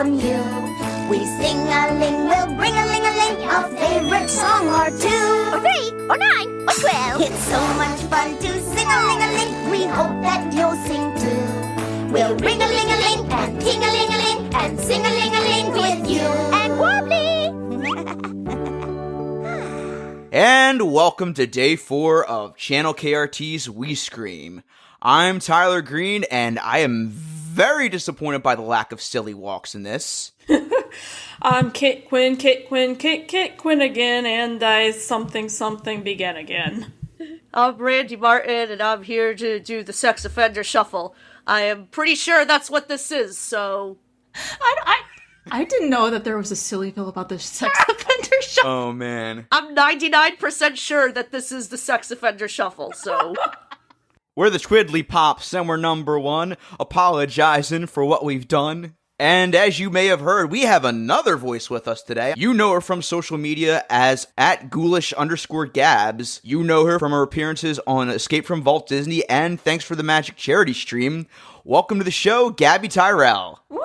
from you. We sing-a-ling, we'll bring-a-ling-a-ling, a favorite song or two. Or 3, or 9, or 12. It's so much fun to sing-a-ling-a-ling, we hope that you'll sing too. We'll ring-a-ling-a-ling, and ting-a-ling-a-ling, and sing-a-ling-a-ling with you. And wobbly! And welcome to day 4 of Channel KRT's We Scream. I'm Tyler Green, and I am very disappointed by the lack of silly walks in this. I'm Kit Quinn again, and I something begin again. I'm Randy Martin, and I'm here to do the sex offender shuffle. I am pretty sure that's what this is, so... I didn't know that there was a Sillyville about the sex offender shuffle. Oh, man. I'm 99% sure that this is the sex offender shuffle, so... We're the Twiddly Pops, and we're number 1, apologizing for what we've done. And as you may have heard, we have another voice with us today. You know her from social media as @ghoulish_Gabs. You know her from her appearances on Escape from Walt Disney and Thanks for the Magic charity stream. Welcome to the show, Gaby Tyrrell. Woo!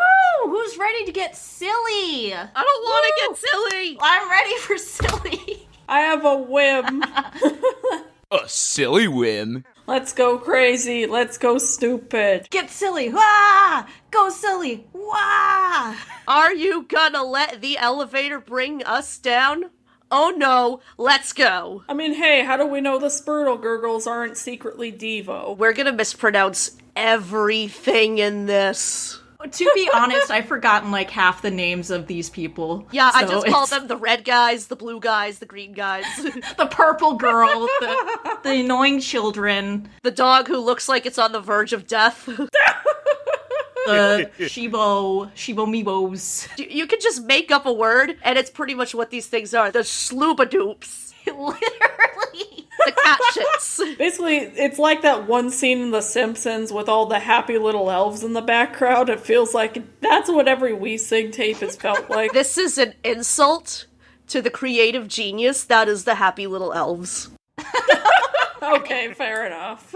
Who's ready to get silly? I don't want to get silly! I'm ready for silly. I have a whim. A Sillywhim. Let's go crazy. Let's go stupid. Get silly. Wah! Go silly. Wah! Are you gonna let the elevator bring us down? Oh no, let's go. I mean, hey, how do we know the Spurtle Gurgles aren't secretly Devo? We're gonna mispronounce everything in this. To be honest, I've forgotten like half the names of these people. Yeah, I so just call them the red guys, the blue guys, the green guys. the purple girl, the annoying children, the dog who looks like it's on the verge of death. the Shibo Meebos. You can just make up a word, and it's pretty much what these things are. The sloobadoops. Literally. The cat shits. Basically, it's like that one scene in The Simpsons with all the happy little elves in the background. It feels like that's what every We Sing tape has felt like. This is an insult to the creative genius that is the happy little elves. Okay, fair enough.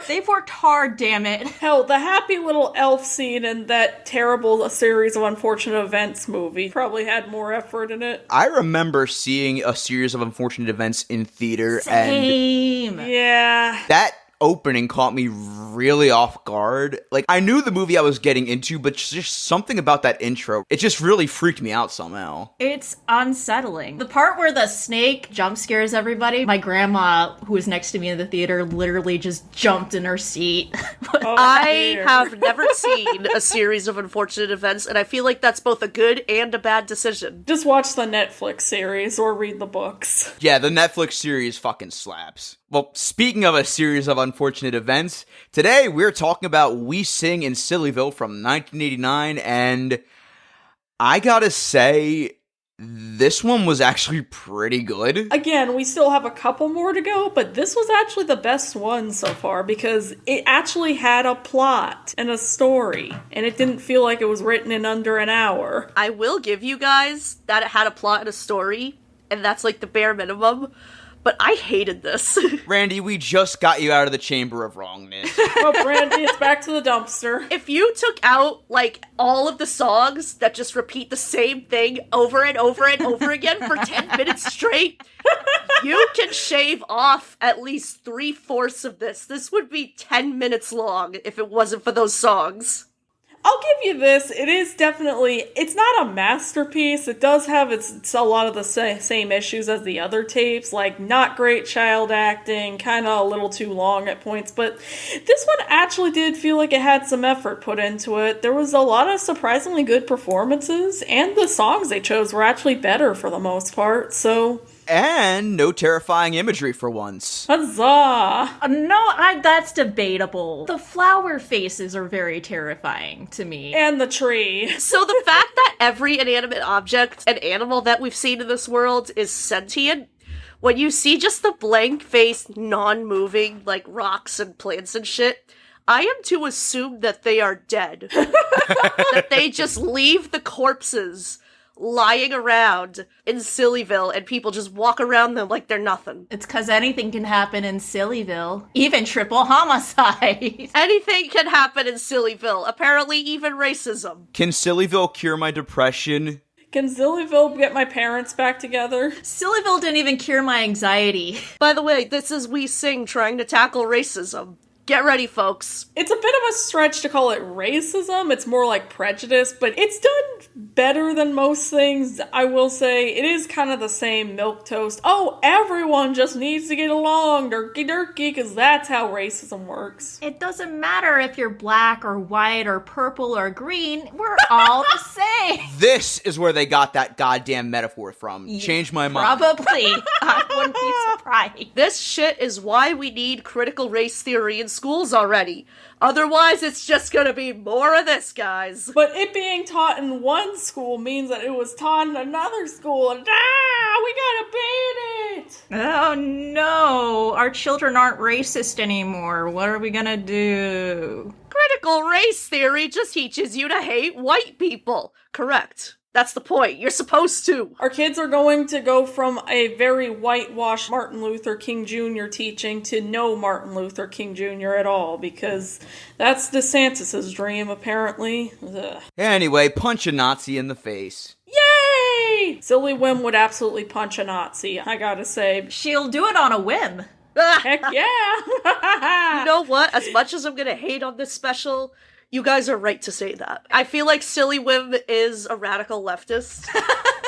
They've worked hard, damn it. Hell, the happy little elf scene in that terrible Series of Unfortunate Events movie probably had more effort in it. I remember seeing A Series of Unfortunate Events in theater, Same. and Yeah. that opening caught me really off guard. Like, I knew the movie I was getting into, but just something about that intro, it just really freaked me out somehow. It's unsettling. The part where the snake jump scares everybody, my grandma, who was next to me in the theater, literally just jumped in her seat. Oh, I dear. have never seen A Series of Unfortunate Events, and I feel like that's both a good and a bad decision. Just watch the Netflix series or read the books. Yeah, the Netflix series fucking slaps. Well, speaking of A Series of Unfortunate Events, today we're talking about We Sing in Sillyville from 1989, and I gotta say, this one was actually pretty good. Again, we still have a couple more to go, but this was actually the best one so far because it actually had a plot and a story, and it didn't feel like it was written in under an hour. I will give you guys that it had a plot and a story, and that's like the bare minimum. But I hated this. Randy, we just got you out of the chamber of wrongness. Oh, Brandy, it's back to the dumpster. If you took out, like, all of the songs that just repeat the same thing over and over and over again for 10 minutes straight, you can shave off at least 3/4 of this. This would be 10 minutes long if it wasn't for those songs. I'll give you this. It is definitely, it's not a masterpiece. It does have it's a lot of the same issues as the other tapes, like not great child acting, kind of a little too long at points, but this one actually did feel like it had some effort put into it. There was a lot of surprisingly good performances, and the songs they chose were actually better for the most part, so... And no terrifying imagery for once. Huzzah! No, that's debatable. The flower faces are very terrifying to me. And the tree. So the fact that every inanimate object and animal that we've seen in this world is sentient, when you see just the blank-faced, non-moving, like, rocks and plants and shit, I am to assume that they are dead. That they just leave the corpses lying around in Sillyville and people just walk around them like they're nothing. It's because anything can happen in Sillyville. Even triple homicide. Anything can happen in Sillyville. Apparently even racism. Can Sillyville cure my depression? Can Sillyville get my parents back together? Sillyville didn't even cure my anxiety. By the way, this is We Sing trying to tackle racism. Get ready, folks. It's a bit of a stretch to call it racism. It's more like prejudice, but it's done better than most things. I will say it is kind of the same milquetoast. Oh, everyone just needs to get along, durky, because that's how racism works. It doesn't matter if you're black or white or purple or green. We're all the same. This is where they got that goddamn metaphor from. Change my mind. Probably. I wouldn't be surprised. This shit is why we need critical race theory in schools already. Otherwise, it's just gonna be more of this, guys. But it being taught in one school means that it was taught in another school, and we gotta ban it! Oh no, our children aren't racist anymore. What are we gonna do? Critical race theory just teaches you to hate white people. Correct. That's the point. You're supposed to. Our kids are going to go from a very whitewashed Martin Luther King Jr. teaching to no Martin Luther King Jr. at all, because that's DeSantis' dream, apparently. Ugh. Anyway, punch a Nazi in the face. Yay! Sillywhim would absolutely punch a Nazi, I gotta say. She'll do it on a whim. Heck yeah! You know what? As much as I'm gonna hate on this special, you guys are right to say that. I feel like Sillywhim is a radical leftist.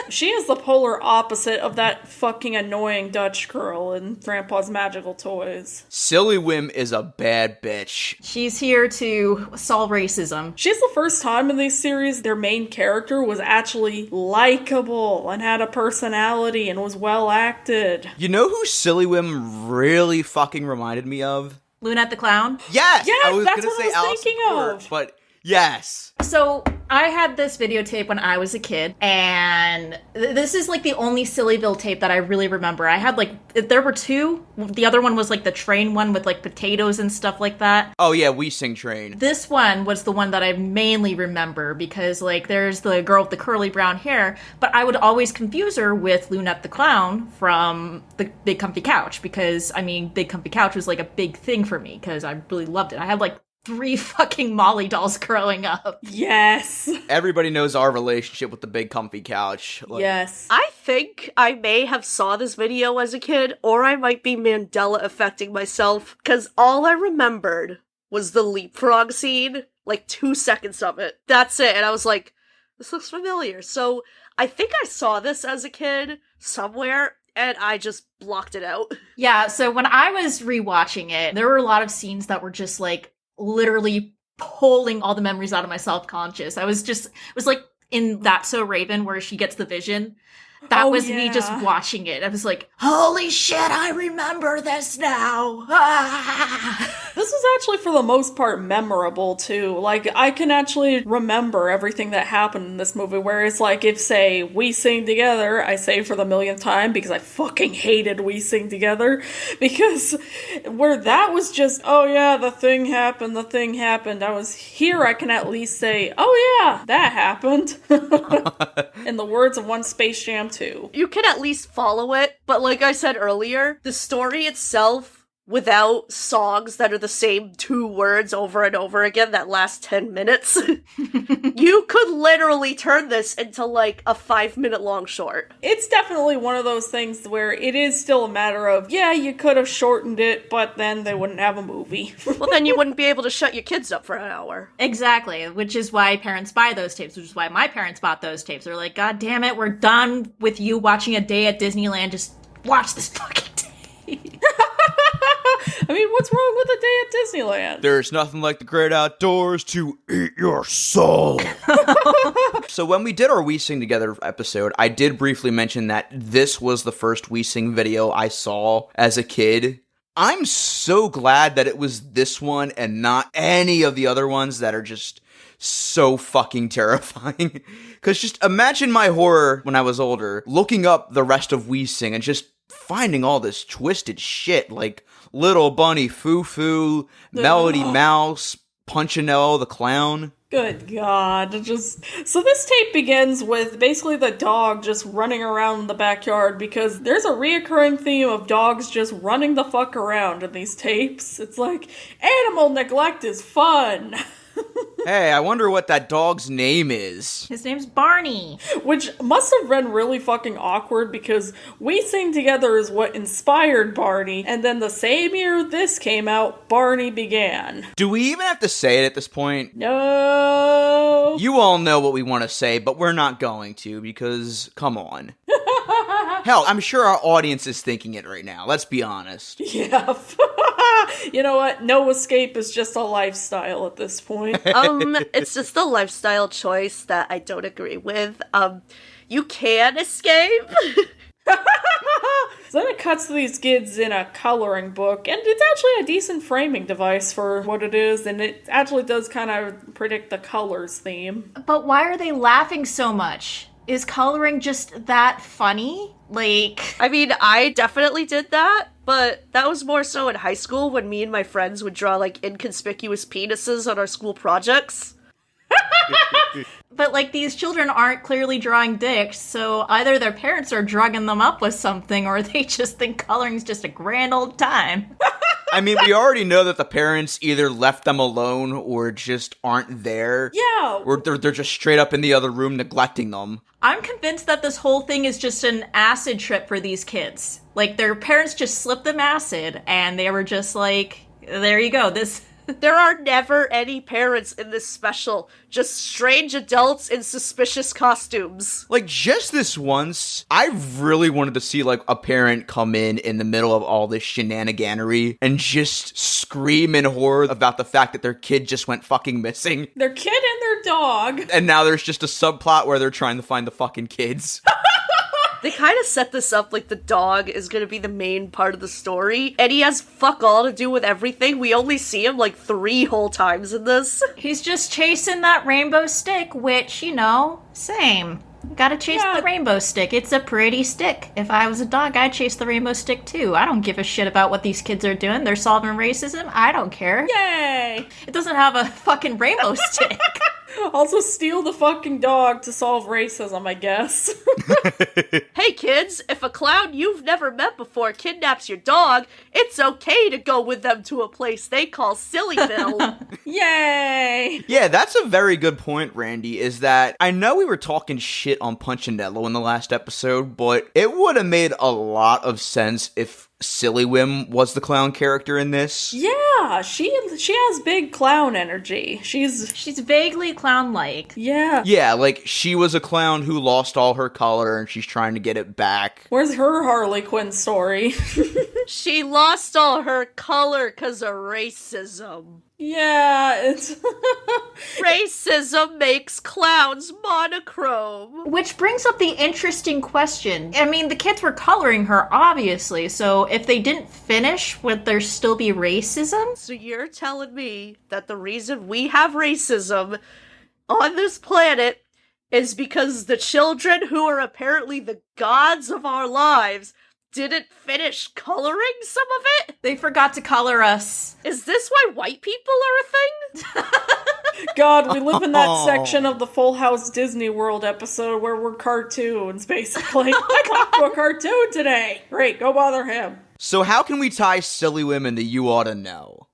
She is the polar opposite of that fucking annoying Dutch girl in Grandpa's Magical Toys. Sillywhim is a bad bitch. She's here to solve racism. She's the first time in these series their main character was actually likable and had a personality and was well acted. You know who Sillywhim really fucking reminded me of? Lunette the Clown? Yes! Yes, I was that's gonna what I say was Alice thinking Cooper, of. but yes. So, I had this videotape when I was a kid, and this is like the only Sillyville tape that I really remember. I had there were two. The other one was like the train one with like potatoes and stuff like that. Oh yeah, We Sing Train. This one was the one that I mainly remember because like there's the girl with the curly brown hair, but I would always confuse her with Lunette the Clown from the Big Comfy Couch because, I mean, Big Comfy Couch was like a big thing for me because I really loved it. I had like 3 fucking Molly dolls growing up. Yes. Everybody knows our relationship with the Big Comfy Couch. Yes. I think I may have saw this video as a kid, or I might be Mandela affecting myself, because all I remembered was the leapfrog scene, like 2 seconds of it. That's it, and I was like, this looks familiar. So I think I saw this as a kid somewhere, and I just blocked it out. Yeah, so when I was rewatching it, there were a lot of scenes that were just like literally pulling all the memories out of my self-conscious. It was like in That's So Raven where she gets the vision. That was me just watching it. I was like, holy shit, I remember this now. This was actually, for the most part, memorable, too. Like, I can actually remember everything that happened in this movie, whereas, like, if, say, We Sing Together, I say for the millionth time, because I fucking hated We Sing Together, because where that was just, oh yeah, the thing happened, I was here, I can at least say, oh yeah, that happened. In the words of one Space Jam 2. You can at least follow it, but like I said earlier, the story itself, without songs that are the same 2 words over and over again that last 10 minutes, you could literally turn this into like a 5-minute long short. It's definitely one of those things where it is still a matter of, yeah, you could have shortened it, but then they wouldn't have a movie. Well, then you wouldn't be able to shut your kids up for an hour. Exactly, which is why parents buy those tapes, which is why my parents bought those tapes. They're like, God damn it, we're done with you watching a day at Disneyland, just watch this fucking tape. I mean, what's wrong with a day at Disneyland? There's nothing like the great outdoors to eat your soul. So when we did our We Sing Together episode, I did briefly mention that this was the first We Sing video I saw as a kid. I'm so glad that it was this one and not any of the other ones that are just so fucking terrifying. Because just imagine my horror when I was older, looking up the rest of We Sing and just finding all this twisted shit like Little Bunny Foo Foo, Melody Mouse, Punchinello the Clown. Good God. So this tape begins with basically the dog just running around the backyard because there's a reoccurring theme of dogs just running the fuck around in these tapes. It's like, animal neglect is fun. Hey, I wonder what that dog's name is. His name's Barney. Which must have been really fucking awkward because We Sing Together is what inspired Barney, and then the same year this came out, Barney began. Do we even have to say it at this point? No. You all know what we want to say, but we're not going to because, come on. Hell, I'm sure our audience is thinking it right now. Let's be honest. Yeah. You know what? No escape is just a lifestyle at this point. It's just a lifestyle choice that I don't agree with. You can escape. So then it cuts to these kids in a coloring book, and it's actually a decent framing device for what it is, and it actually does kind of predict the colors theme. But why are they laughing so much? Is coloring just that funny? Like... I mean, I definitely did that, but that was more so in high school when me and my friends would draw, like, inconspicuous penises on our school projects. But, like, these children aren't clearly drawing dicks, so either their parents are drugging them up with something, or they just think coloring's just a grand old time. I mean, we already know that the parents either left them alone or just aren't there. Yeah. Or they're just straight up in the other room neglecting them. I'm convinced that this whole thing is just an acid trip for these kids. Like, their parents just slipped them acid, and they were just like, there you go, this... There are never any parents in this special, just strange adults in suspicious costumes. Like, just this once, I really wanted to see, like, a parent come in the middle of all this shenaniganery and just scream in horror about the fact that their kid just went fucking missing. Their kid and their dog. And now there's just a subplot where they're trying to find the fucking kids. They kind of set this up like the dog is going to be the main part of the story, and he has fuck all to do with everything. We only see him like 3 whole times in this. He's just chasing that rainbow stick, which, you know, same. Gotta chase the rainbow stick. It's a pretty stick. If I was a dog, I'd chase the rainbow stick too. I don't give a shit about what these kids are doing. They're solving racism. I don't care. Yay! It doesn't have a fucking rainbow stick. Also steal the fucking dog to solve racism, I guess. Hey kids, if a clown you've never met before kidnaps your dog, it's okay to go with them to a place they call Sillyville. Yay! Yeah, that's a very good point, Randy, is that I know we were talking shit on Punchinello in the last episode, but it would have made a lot of sense if Sillywhim was the clown character in this. Yeah, she has big clown energy. She's vaguely clown-like. Yeah. Yeah, like, she was a clown who lost all her color and she's trying to get it back. Where's her Harley Quinn story? She lost all her color 'cause of racism. Yeah, it's... Racism makes clowns monochrome. Which brings up the interesting question. I mean, the kids were coloring her, obviously, so if they didn't finish, would there still be racism? So you're telling me that the reason we have racism on this planet is because the children who are apparently the gods of our lives didn't finish coloring some of it? They forgot to color us. Is this why white people are a thing? God, we live in that section of the Full House Disney World episode where we're cartoons, basically. I talked to a cartoon today. Great, go bother him. So how can we tie Sillywhim into You Oughta Know?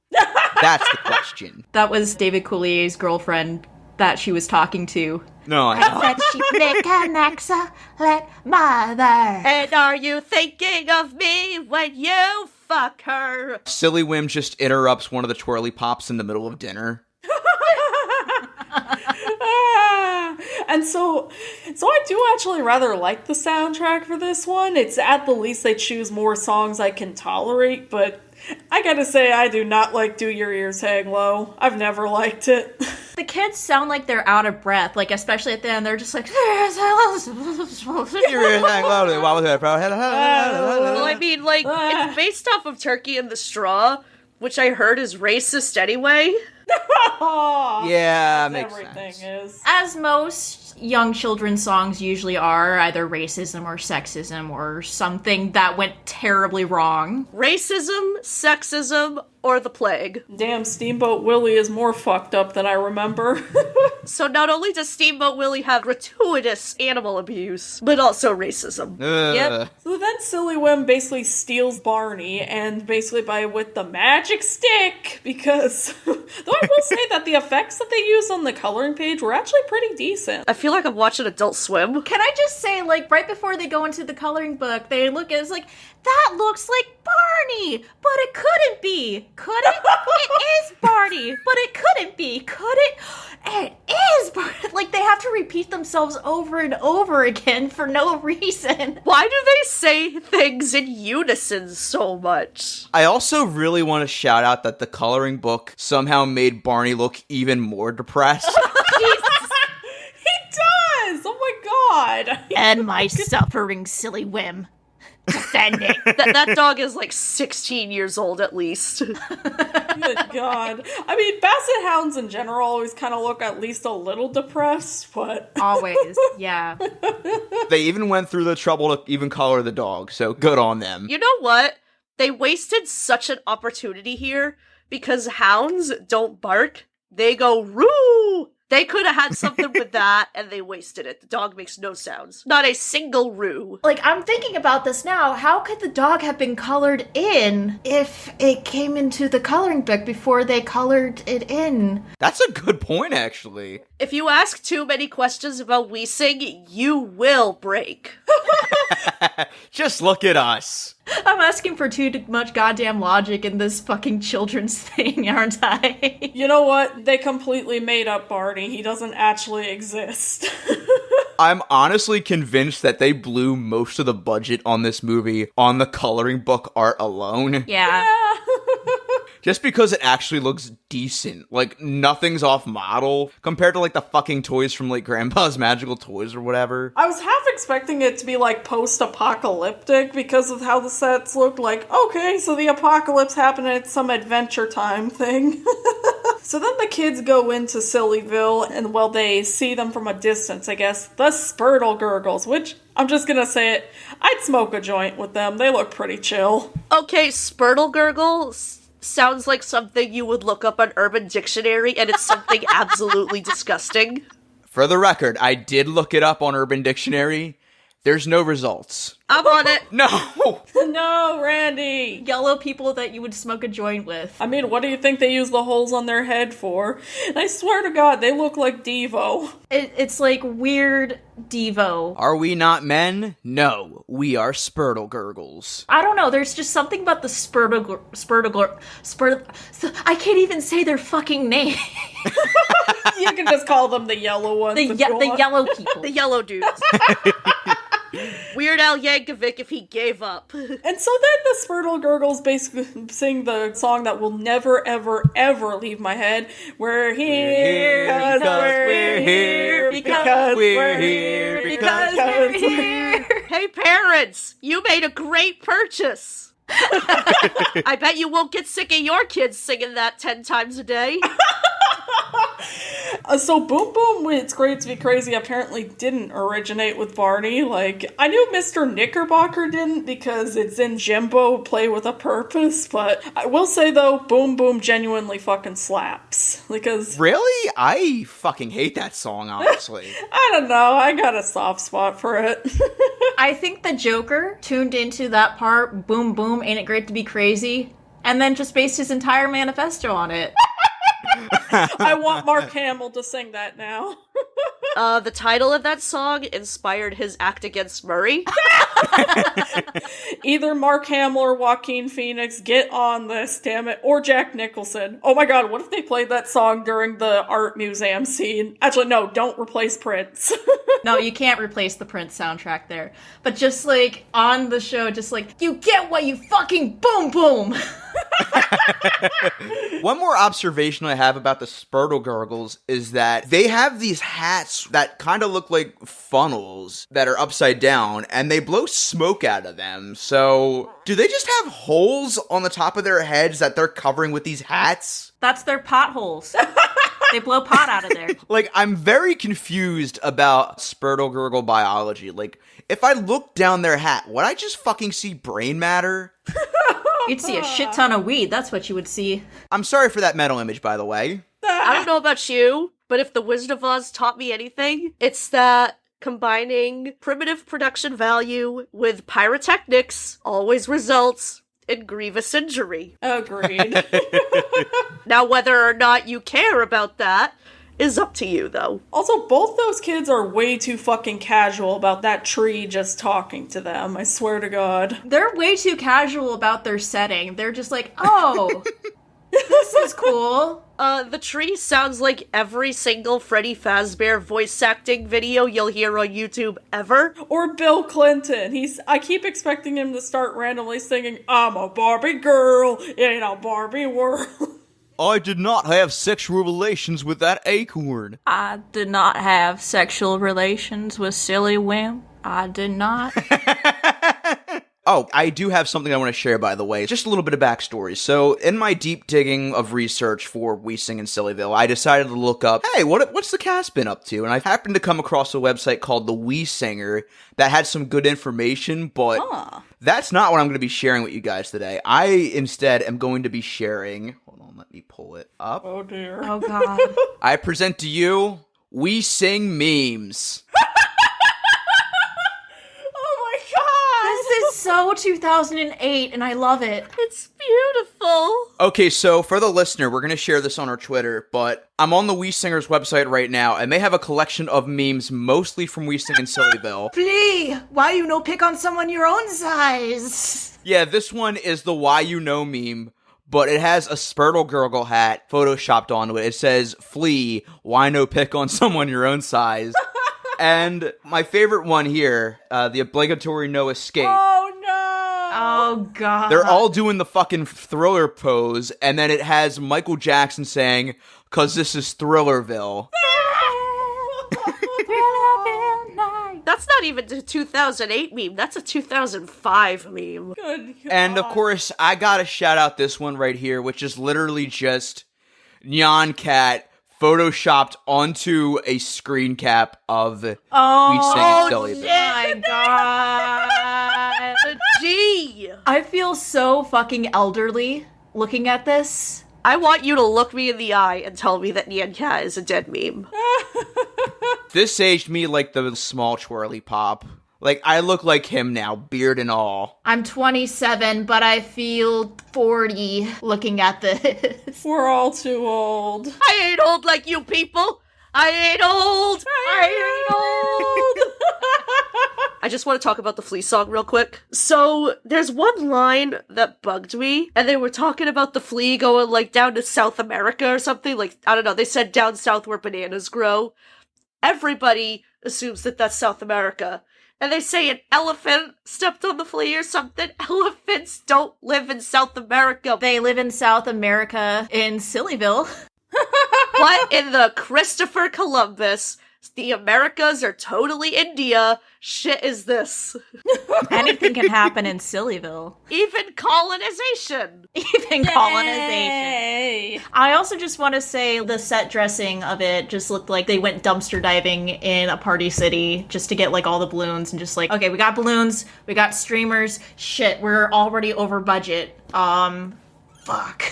That's the question. That was David Coulier's girlfriend that she was talking to. No, I know. Said she flick an excellent mother. And are you thinking of me when you fuck her? Sillywhim just interrupts one of the twirly pops in the middle of dinner. And so I do actually rather like the soundtrack for this one. It's at the least they choose more songs I can tolerate, but I gotta say I do not like Do Your Ears Hang Low. I've never liked it. The kids sound like they're out of breath, like especially at the end, they're just like... Well, I mean, like, it's based off of Turkey in the Straw, which I heard is racist anyway. Yeah, makes Everything sense. is. As most young children's songs usually are, either racism or sexism or something that went terribly wrong. Racism, sexism, or the plague. Damn, Steamboat Willie is more fucked up than I remember. So not only does Steamboat Willie have gratuitous animal abuse, but also racism. Yep. So then Sillywhim basically steals Barney, and basically with the magic stick, because though I will say that the effects that they used on the coloring page were actually pretty decent. I feel like I'm watching Adult Swim. Can I just say, like, right before they go into the coloring book, they look at it's like, that looks like Barney, but it couldn't be. Could it? It is Barney, but it couldn't be. Could it? It is Barney. Like, they have to repeat themselves over and over again for no reason. Why do they say things in unison so much? I also really want to shout out that the coloring book somehow made Barney look even more depressed. He does! Oh my god! And my suffering Sillywhim. Defend it. That dog is like 16 years old at least. Good god. I mean, basset hounds in general always kind of look at least a little depressed, but... Always, yeah. They even went through the trouble to even color the dog, so good on them. You know what? They wasted such an opportunity here because hounds don't bark. They go roo! They could have had something with that, and they wasted it. The dog makes no sounds. Not a single roo. Like, I'm thinking about this now. How could the dog have been colored in if it came into the coloring book before they colored it in? That's a good point, actually. If you ask too many questions about Weesing, you will break. Just look at us. I'm asking for too much goddamn logic in this fucking children's thing, aren't I? You know what? They completely made up Barney. He doesn't actually exist. I'm honestly convinced that they blew most of the budget on this movie on the coloring book art alone. Yeah. Just because it actually looks decent. Like, nothing's off model compared to, like, the fucking toys from, like, Grandpa's Magical Toys or whatever. I was half expecting it to be, like, post-apocalyptic because of how the sets looked. Like, okay, so the apocalypse happened and it's some Adventure Time thing. So then the kids go into Sillyville, and, well, they see them from a distance, I guess. The Spurtle Gurgles, which, I'm just gonna say it, I'd smoke a joint with them. They look pretty chill. Okay, Spurtle Gurgles sounds like something you would look up on Urban Dictionary, and it's something absolutely disgusting. For the record, I did look it up on Urban Dictionary. There's no results. I'm on it. No! No, Randy! Yellow people that you would smoke a joint with. I mean, what do you think they use the holes on their head for? And I swear to God, they look like Devo. It's like weird Devo. Are we not men? No, we are Spurtle Gurgles. I don't know, there's just something about the Spurtle... I can't even say their fucking name. You can just call them the yellow ones. The yellow people. The yellow dudes. Weird Al Yankovic if he gave up. And so then the Spurtle Gurgles basically sing the song that will never, ever, ever leave my head. We're here because we're here because we're here because we're here. Hey parents, you made a great purchase. I bet you won't get sick of your kids singing that 10 times a day. So Boom Boom, It's Great to Be Crazy apparently didn't originate with Barney. Like, I knew Mr. Knickerbocker didn't because it's in Jimbo Play with a Purpose, but I will say though, Boom Boom genuinely fucking slaps. Because... Really? I fucking hate that song, honestly. I don't know, I got a soft spot for it. I think the Joker tuned into that part, boom boom, ain't it great to be crazy, and then just based his entire manifesto on it. I want Mark Hamill to sing that now. The title of that song inspired his act against Murray. Either Mark Hamill or Joaquin Phoenix, get on this, damn it. Or Jack Nicholson. Oh my god, what if they played that song during the art museum scene? Actually, no, don't replace Prince. No, you can't replace the Prince soundtrack there. But just like, on the show, just like, you get what you fucking boom boom! One more observation I have about the Spurtle Gurgles is that they have these hats that kind of look like funnels that are upside down, and they blow smoke out of them. So, do they just have holes on the top of their heads that they're covering with these hats? That's their potholes. They blow pot out of there. Like, I'm very confused about Spurtle Gurgle biology. Like, if I look down their hat, would I just fucking see brain matter? You'd see a shit ton of weed, that's what you would see. I'm sorry for that mental image, by the way. I don't know about you, but if the Wizard of Oz taught me anything, it's that combining primitive production value with pyrotechnics always results in grievous injury. Agreed. Now, whether or not you care about that is up to you, though. Also, both those kids are way too fucking casual about that tree just talking to them, I swear to God. They're way too casual about their setting. They're just like, oh, this is cool. The tree sounds like every single Freddy Fazbear voice acting video you'll hear on YouTube ever. Or Bill Clinton. I keep expecting him to start randomly singing, I'm a Barbie girl in a Barbie world. I did not have sexual relations with that acorn. I did not have sexual relations with Sillywhim. I did not. Oh, I do have something I want to share, by the way. Just a little bit of backstory. So, in my deep digging of research for We Sing in Sillyville, I decided to look up, hey, what's the cast been up to? And I happened to come across a website called The We Singer that had some good information, but that's not what I'm going to be sharing with you guys today. I, instead, am going to be sharing... Hold on, let me pull it up. Oh, dear. Oh, God. I present to you We Sing Memes. This is so 2008, and I love it. It's beautiful. Okay, so for the listener, we're going to share this on our Twitter, but I'm on the We Singers website right now, and they have a collection of memes mostly from We Sing in Sillyville. Flea, why you no pick on someone your own size? Yeah, this one is the Why You Know meme, but it has a Spurtle Gurgle hat photoshopped onto it. It says, Flea, why no pick on someone your own size? And my favorite one here, the obligatory no escape. Oh, no! Oh, God. They're all doing the fucking Thriller pose, and then it has Michael Jackson saying, "'Cause this is Thrillerville." That's not even a 2008 meme. That's a 2005 meme. Good God. And of course, I gotta shout out this one right here, which is literally just Nyan Cat photoshopped onto a screen cap of We Sing in Sillyville. My God. Gee! I feel so fucking elderly looking at this. I want you to look me in the eye and tell me that Nyan Cat is a dead meme. This aged me like the small twirly pop. Like, I look like him now, beard and all. I'm 27, but I feel 40 looking at this. We're all too old. I ain't old like you people! I ain't old! I ain't old! I just want to talk about the Flea song real quick. So, there's one line that bugged me, and they were talking about the Flea going, like, down to South America or something. Like, I don't know, they said down south where bananas grow. Everybody assumes that that's South America. And they say an elephant stepped on the Flea or something. Elephants don't live in South America. They live in South America in Sillyville. What in the Christopher Columbus? The Americas are totally India. Shit is this? Anything can happen in Sillyville. Even colonization. Even colonization. Yay. I also just want to say the set dressing of it just looked like they went dumpster diving in a party city just to get like all the balloons and just like, okay, we got balloons, we got streamers, shit, we're already over budget. Fuck.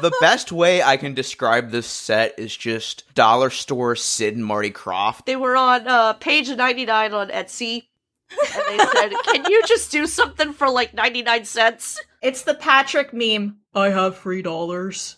The best way I can describe this set is just dollar store Sid and Marty Krofft. They were on page 99 on Etsy. And they said, can you just do something for like 99 cents? It's the Patrick meme. I have $3.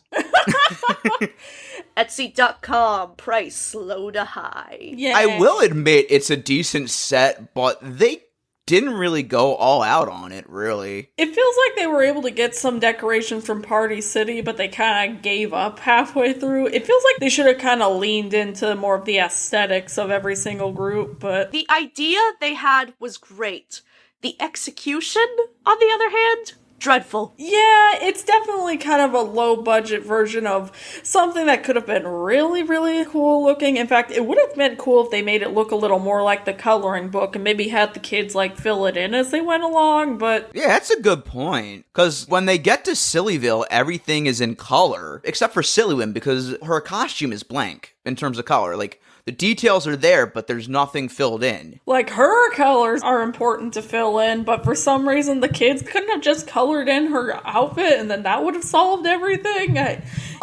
Etsy.com, price low to high. Yeah. I will admit it's a decent set, but they didn't really go all out on it, really. It feels like they were able to get some decorations from Party City, but they kind of gave up halfway through. It feels like they should have kind of leaned into more of the aesthetics of every single group, but... The idea they had was great. The execution, on the other hand, dreadful. Yeah, it's definitely kind of a low-budget version of something that could have been really, really cool looking. In fact, it would have been cool if they made it look a little more like the coloring book and maybe had the kids, like, fill it in as they went along, but... Yeah, that's a good point. Because when they get to Sillyville, everything is in color, except for Sillywhim, because her costume is blank. in terms of color. Like, the details are there, but there's nothing filled in. Like, her colors are important to fill in, but for some reason the kids couldn't have just colored in her outfit and then that would have solved everything.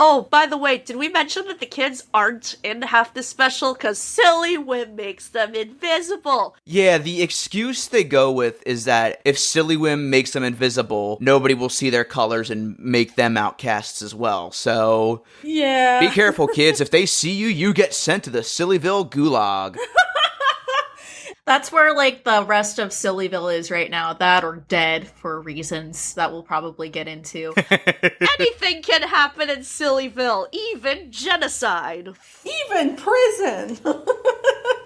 Oh, by the way, did we mention that the kids aren't in half this special? Because Sillywhim makes them invisible. Yeah, the excuse they go with is that if Sillywhim makes them invisible, nobody will see their colors and make them outcasts as well. So, yeah. be careful, kids. If they see you, you get sent to the Sillyville gulag. That's where, like, the rest of Sillyville is right now. That or dead for reasons that we'll probably get into. Anything can happen in Sillyville, even genocide. Even prison.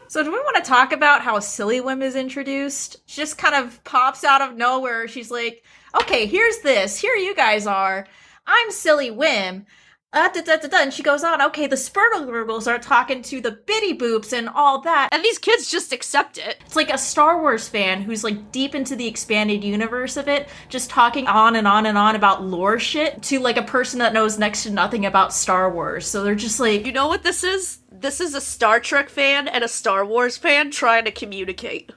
So do we want to talk about how Sillywhim is introduced? She just kind of pops out of nowhere. She's like, okay, here's this. Here you guys are. I'm Sillywhim. And she goes on, okay, the Spurtle are talking to the Bitty Boops and all that. And these kids just accept it. It's like a Star Wars fan who's like deep into the expanded universe of it, just talking on and on and on about lore shit to like a person that knows next to nothing about Star Wars. So they're just like... You know what this is? This is a Star Trek fan and a Star Wars fan trying to communicate.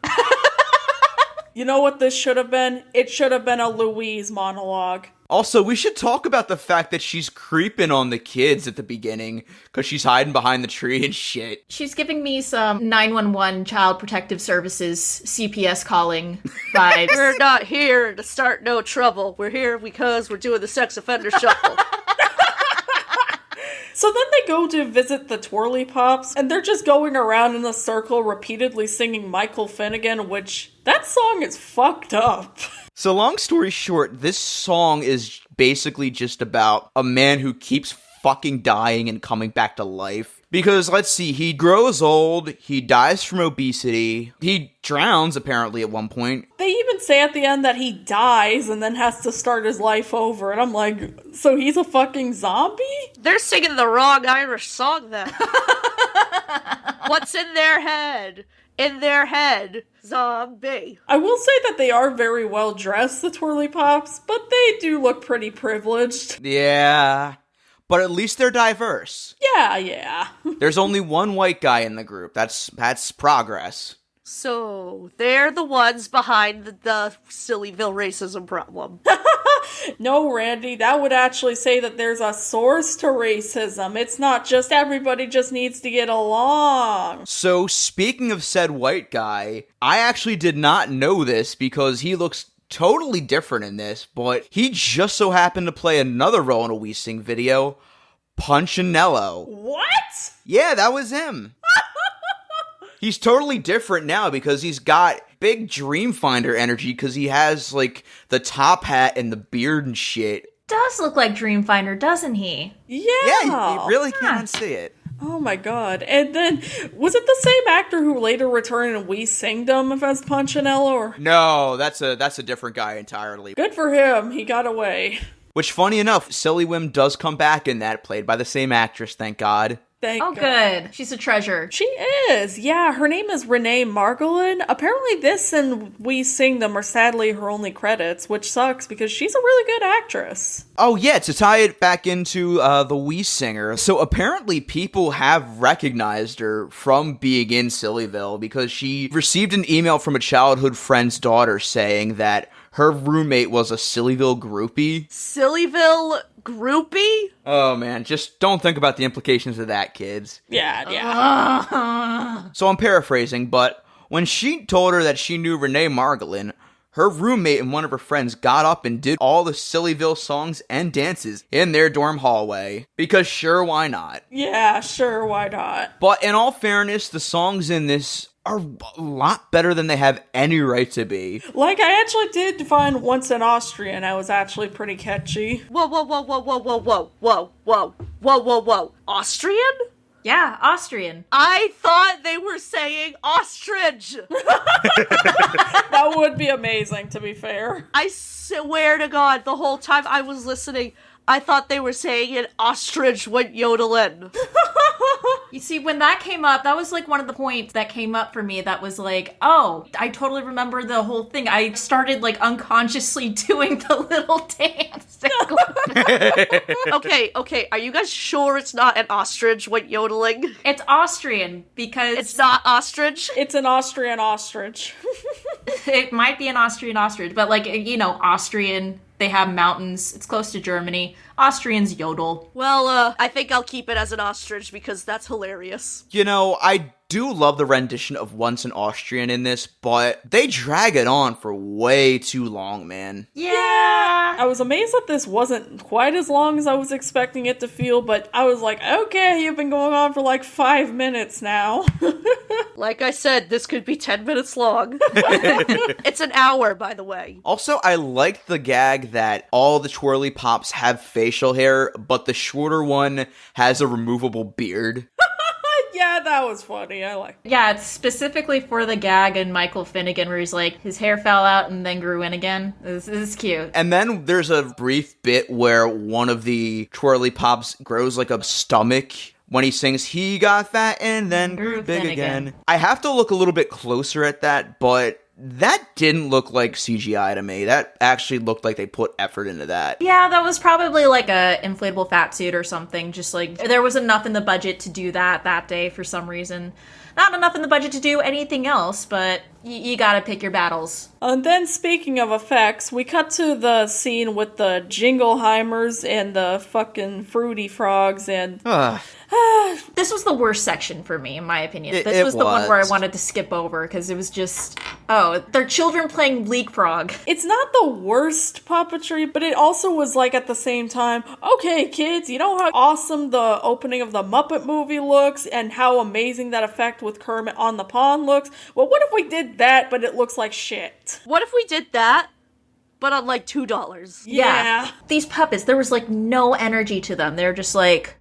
You know what this should have been? It should have been a Louise monologue. Also, we should talk about the fact that she's creeping on the kids at the beginning because she's hiding behind the tree and shit. She's giving me some 911 Child Protective Services CPS calling vibes. We're not here to start no trouble. We're here because we're doing the sex offender shuffle. So then they go to visit the Twirly Pops, and they're just going around in a circle repeatedly singing Michael Finnegan, which, that song is fucked up. So long story short, this song is basically just about a man who keeps fucking dying and coming back to life. Because, let's see, he grows old, he dies from obesity, he drowns, apparently, at one point. They even say at the end that he dies and then has to start his life over, and I'm like, so he's a fucking zombie? They're singing the wrong Irish song then. What's in their head? In their head, zombie. I will say that they are very well dressed, the Twirly Pops, but they do look pretty privileged. Yeah, but at least they're diverse. Yeah. There's only one white guy in the group. That's progress. So, they're the ones behind the Sillyville racism problem. No, Randy, that would actually say that there's a source to racism. It's not just everybody just needs to get along. So, speaking of said white guy, I actually did not know this because he looks totally different in this, but he just so happened to play another role in a We Sing video, Punchinello. What? Yeah, that was him. He's totally different now because he's got big Dreamfinder energy because he has, like, the top hat and the beard and shit. Does look like Dreamfinder, doesn't he? Yeah, you really can't see it. Oh my god. And then, was it the same actor who later returned in We Singdom as Punchinello? Or... No, that's a different guy entirely. Good for him, he got away. Which, funny enough, Sillywhim does come back in that, played by the same actress, thank God. Thank God. Good. She's a treasure. She is. Yeah, her name is Renee Margolin. Apparently this and We Sing Them are sadly her only credits, which sucks because she's a really good actress. Oh yeah, to tie it back into the We Singer. So apparently people have recognized her from being in Sillyville because she received an email from a childhood friend's daughter saying that her roommate was a Sillyville groupie. Sillyville groupie? Oh man, just don't think about the implications of that, kids. Yeah. So I'm paraphrasing, but when she told her that she knew Renee Margolin, her roommate and one of her friends got up and did all the Sillyville songs and dances in their dorm hallway. Because sure, why not? Yeah, sure, why not? But in all fairness, the songs in this are a lot better than they have any right to be. Like, I actually did find Once in Austrian. I was actually pretty catchy. Whoa. Austrian? Yeah, Austrian. I thought they were saying ostrich. That would be amazing, to be fair. I swear to God, the whole time I was listening, I thought they were saying an ostrich went yodeling. You see, when that came up, that was like one of the points that came up for me that was like, oh, I totally remember the whole thing. I started like unconsciously doing the little dance. Okay, are you guys sure it's not an ostrich when yodeling? It's Austrian because It's not ostrich? It's an Austrian ostrich. it might be an Austrian ostrich, but like, you know, Austrian, they have mountains. It's close to Germany. Austrians yodel. Well, I think I'll keep it as an ostrich because that's hilarious. You know, I do love the rendition of Once an Austrian in this, but they drag it on for way too long, man. Yeah. I was amazed that this wasn't quite as long as I was expecting it to feel, but I was like, okay, you've been going on for like 5 minutes now. Like I said, this could be 10 minutes long. It's an hour, by the way. Also, I like the gag that all the twirly pops have facial hair, but the shorter one has a removable beard. Yeah, that was funny. I like it. Yeah, it's specifically for the gag in Michael Finnegan where he's like, his hair fell out and then grew in again. This is cute. And then there's a brief bit where one of the twirly pops grows like a stomach when he sings, "He got fat and then grew big again." I have to look a little bit closer at that, but that didn't look like CGI to me. That actually looked like they put effort into that. Yeah, that was probably like a inflatable fat suit or something. Just like, there was enough in the budget to do that day for some reason. Not enough in the budget to do anything else, but you gotta pick your battles. And then, speaking of effects, we cut to the scene with the Jingleheimers and the fucking Fruity Frogs, and This was the worst section for me, in my opinion. It This was the one where I was. wanted to skip over, because it was just, oh, they're children playing leapfrog. it's not the worst puppetry, but it also was like at the same time, okay, kids, you know how awesome the opening of the Muppet movie looks and how amazing that effect with Kermit on the pond looks? Well, what if we did that, but it looks like shit? What if we did that, but on like $2? Yeah. These puppets, there was like no energy to them. They're just like,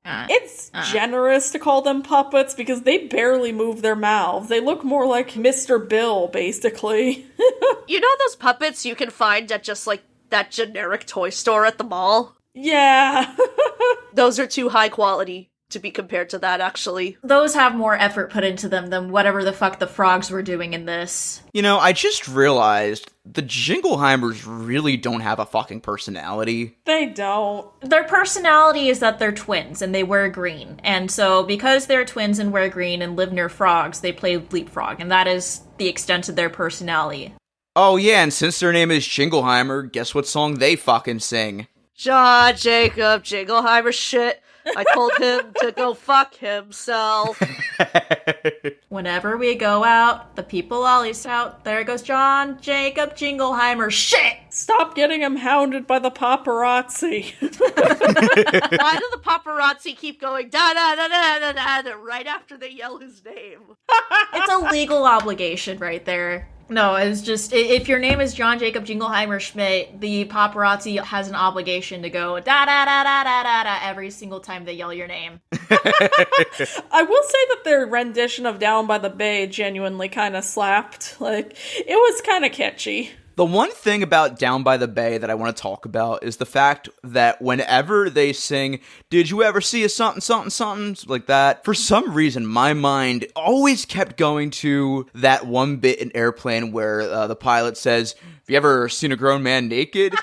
It's generous to call them puppets because they barely move their mouths. They look more like Mr. Bill, basically. You know those puppets you can find at just like that generic toy store at the mall? Yeah. Those are too high quality to be compared to that, actually. those have more effort put into them than whatever the fuck the frogs were doing in this. You know, I just realized the Jingleheimers really don't have a fucking personality. They don't. Their personality is that they're twins and they wear green. And so because they're twins and wear green and live near frogs, they play leapfrog. And that is the extent of their personality. Oh yeah, and since their name is Jingleheimer, guess what song they fucking sing? John Jacob Jingleheimer shit. I told him to go fuck himself. Whenever we go out, the people always shout, there goes John Jacob Jingleheimer. Shit! Stop getting him hounded by the paparazzi. Why do the paparazzi keep going da da da da da da right after they yell his name? It's a legal obligation right there. No, it's just, if your name is John Jacob Jingleheimer Schmidt, the paparazzi has an obligation to go da-da-da-da-da-da every single time they yell your name. I will say that their rendition of Down by the Bay genuinely kind of slapped. Like, it was kind of catchy. The one thing about Down by the Bay that I want to talk about is the fact that whenever they sing, "Did you ever see a something, something, something," like that, for some reason, my mind always kept going to that one bit in Airplane where the pilot says, "Have you ever seen a grown man naked?"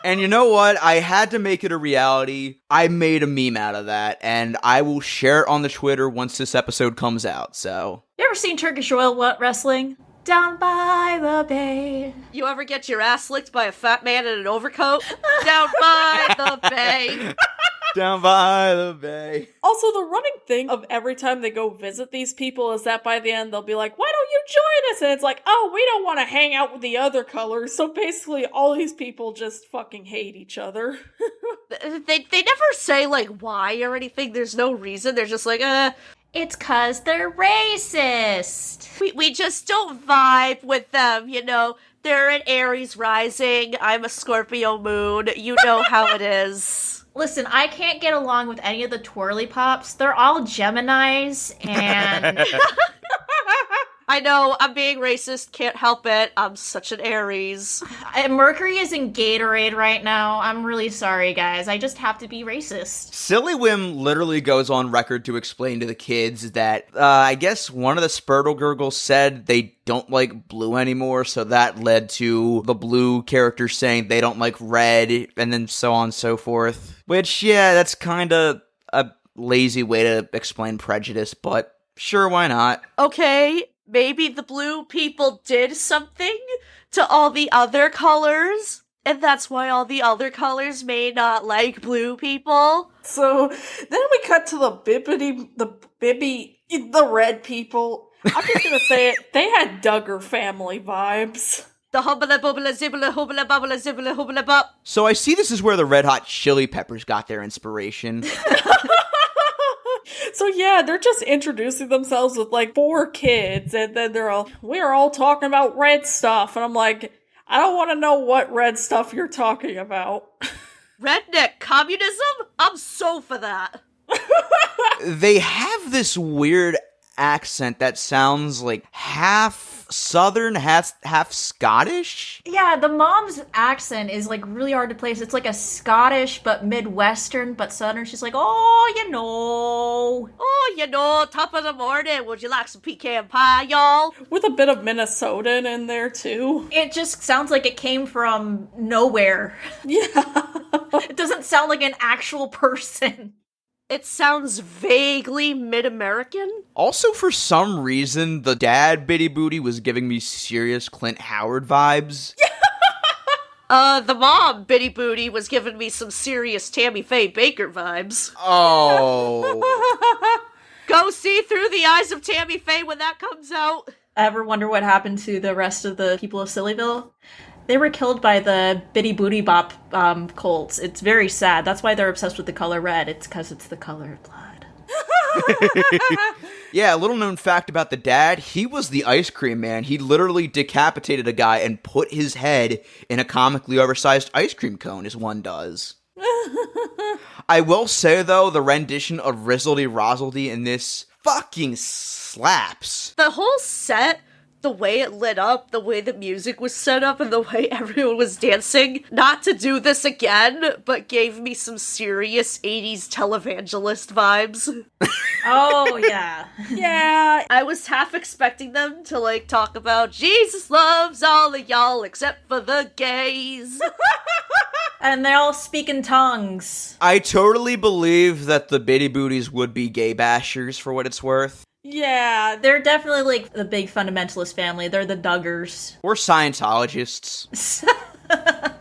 And you know what? I had to make it a reality. I made a meme out of that, and I will share it on the Twitter once this episode comes out, so. You ever seen Turkish oil wrestling? Down by the bay. You ever get your ass licked by a fat man in an overcoat? Down by the bay. Down by the bay. Also, the running thing of every time they go visit these people is that by the end they'll be like, "Why don't you join us?" And it's like, "Oh, we don't want to hang out with the other colors." So basically, all these people just fucking hate each other. They never say like why or anything. There's no reason. They're just like, It's 'cause they're racist. we just don't vibe with them, you know. They're an Aries rising. I'm a Scorpio moon. You know how it is. Listen, I can't get along with any of the twirly pops. They're all Geminis, and I know, I'm being racist, can't help it. I'm such an Aries. Mercury is in Gatorade right now. I'm really sorry, guys. I just have to be racist. Sillywhim literally goes on record to explain to the kids that, I guess one of the Spurtle Gurgles said they don't like blue anymore, so that led to the blue characters saying they don't like red, and then so on and so forth. Which, yeah, that's kind of a lazy way to explain prejudice, but sure, why not? Okay, maybe the blue people did something to all the other colors, and that's why all the other colors may not like blue people. So then we cut to the red people. I'm just gonna say it. They had Duggar family vibes. The hubbla bubbla zibbla hubbla bubbla zibbla hubbla bop. So I see this is where the Red Hot Chili Peppers got their inspiration. So yeah, they're just introducing themselves with like 4 kids, and then we're all talking about red stuff, and I'm like, I don't want to know what red stuff you're talking about. Redneck communism? I'm so for that. They have this weird accent that sounds like half Southern, half Scottish. Yeah, the mom's accent is like really hard to place. It's like a Scottish but Midwestern but Southern. She's like, oh, Top of the morning, would you like some pecan pie, y'all? With a bit of Minnesotan in there too. It just sounds like it came from nowhere. Yeah. It doesn't sound like an actual person. It sounds vaguely mid-American. Also, for some reason, the dad Bitty Booty was giving me serious Clint Howard vibes. The mom, Bitty Booty, was giving me some serious Tammy Faye Baker vibes. Oh. Go see through the eyes of Tammy Faye when that comes out. Ever wonder what happened to the rest of the people of Sillyville? They were killed by the Bitty Booty Bop cults. It's very sad. That's why they're obsessed with the color red. It's because it's the color of blood. Yeah, a little known fact about the dad, he was the ice cream man. He literally decapitated a guy and put his head in a comically oversized ice cream cone, as one does. I will say, though, the rendition of Rizzledy Rozzledy in this fucking slaps. The whole set, the way it lit up, the way the music was set up, and the way everyone was dancing, not to do this again, but gave me some serious 80s televangelist vibes. Oh, yeah. Yeah. I was half expecting them to, like, talk about Jesus loves all of y'all except for the gays. And they all speak in tongues. I totally believe that the Bitty Booties would be gay bashers, for what it's worth. Yeah. They're definitely like the big fundamentalist family. They're the Duggars. Or Scientologists.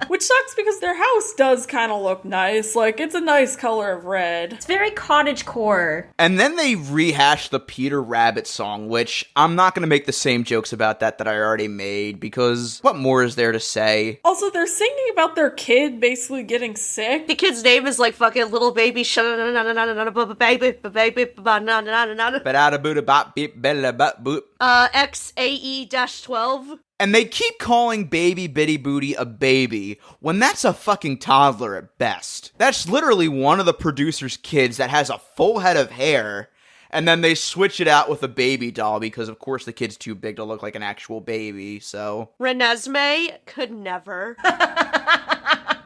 Which sucks because their house does kind of look nice. Like, it's a nice color of red. It's very cottagecore. And then they rehashed the Peter Rabbit song, which I'm not going to make the same jokes about that I already made, because what more is there to say? Also, they're singing about their kid basically getting sick. The kid's name is like fucking little baby XAE-12. And they keep calling baby Bitty Booty a baby, when that's a fucking toddler at best. That's literally one of the producer's kids that has a full head of hair, and then they switch it out with a baby doll, because of course the kid's too big to look like an actual baby, so... Renesmee could never.